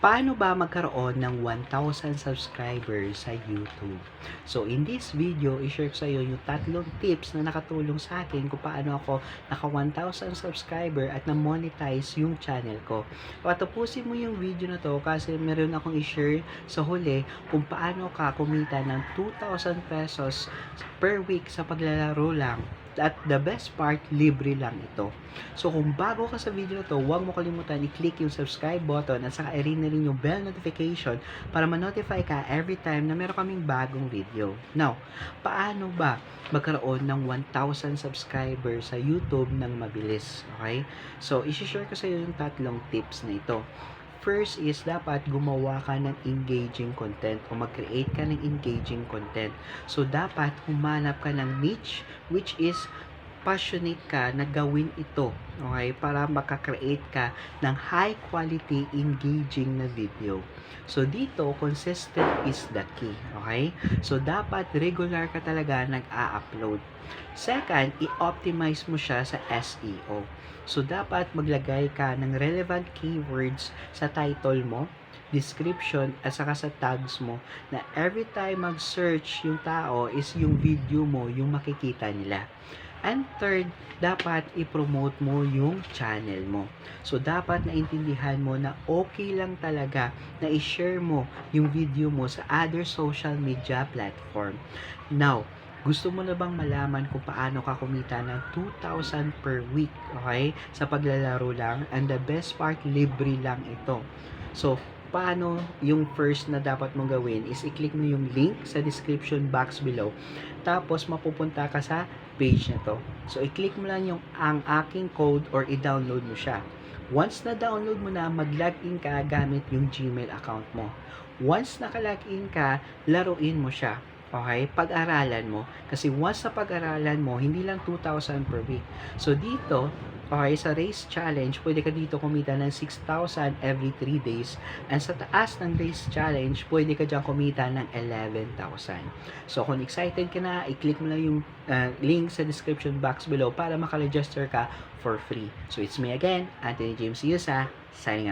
Paano ba magkaroon ng 1,000 subscribers sa YouTube? So, in this video, i-share ko sa iyo yung tatlong tips na nakatulong sa akin kung paano ako naka 1,000 subscriber at na-monetize yung channel ko. Patapusin mo yung video na to kasi meron akong i-share sa huli kung paano ka kumita ng 2,000 pesos per week sa paglalaro lang. At the best part, libre lang ito. So kung bago ka sa video na to, huwag mo kalimutan i-click yung subscribe button at saka i-ring na rin yung bell notification para ma-notify ka every time na meron kaming bagong video. Now, paano ba magkaroon ng 1,000 subscribers sa YouTube ng mabilis? Okay? So, isi-share ko sa iyo yung tatlong tips na ito. First is dapat gumawa ka ng engaging content o mag-create ka ng engaging content. So, dapat humanap ka ng niche which is passionate ka na gawin ito, okay? Para makakreate ka ng high quality, engaging na video. So, dito, consistent is the key, okay? So, dapat regular ka talaga nag-a-upload. Second, i-optimize mo siya sa SEO. So, dapat maglagay ka ng relevant keywords sa title mo, description, at saka sa tags mo na every time mag-search yung tao is yung video mo yung makikita nila. And third, dapat i-promote mo yung channel mo. So, dapat naintindihan mo na okay lang talaga na i-share mo yung video mo sa other social media platform. Now, gusto mo na bang malaman kung paano ka kumita ng 2,000 per week, okay? Sa paglalaro lang. And the best part, libre lang ito. So, paano yung first na dapat mong gawin is i-click mo yung link sa description box below. Tapos, mapupunta ka sa page na to. So, i-click mo lang yung ang aking code or i-download mo siya. Once na download mo na, mag-login ka gamit yung Gmail account mo. Once naka-login ka, laruin mo siya. Okay? Pag-aralan mo. Kasi once na pag-aralan mo, hindi lang 2,000 per week. So, dito, okay, sa race challenge, pwede ka dito kumita ng 6,000 every 3 days. And sa taas ng race challenge, pwede ka dyan kumita ng 11,000. So, kung excited ka na, i-click mo lang yung link sa description box below para makaregister ka for free. So, it's me again, Anthony James Yusa, signing out.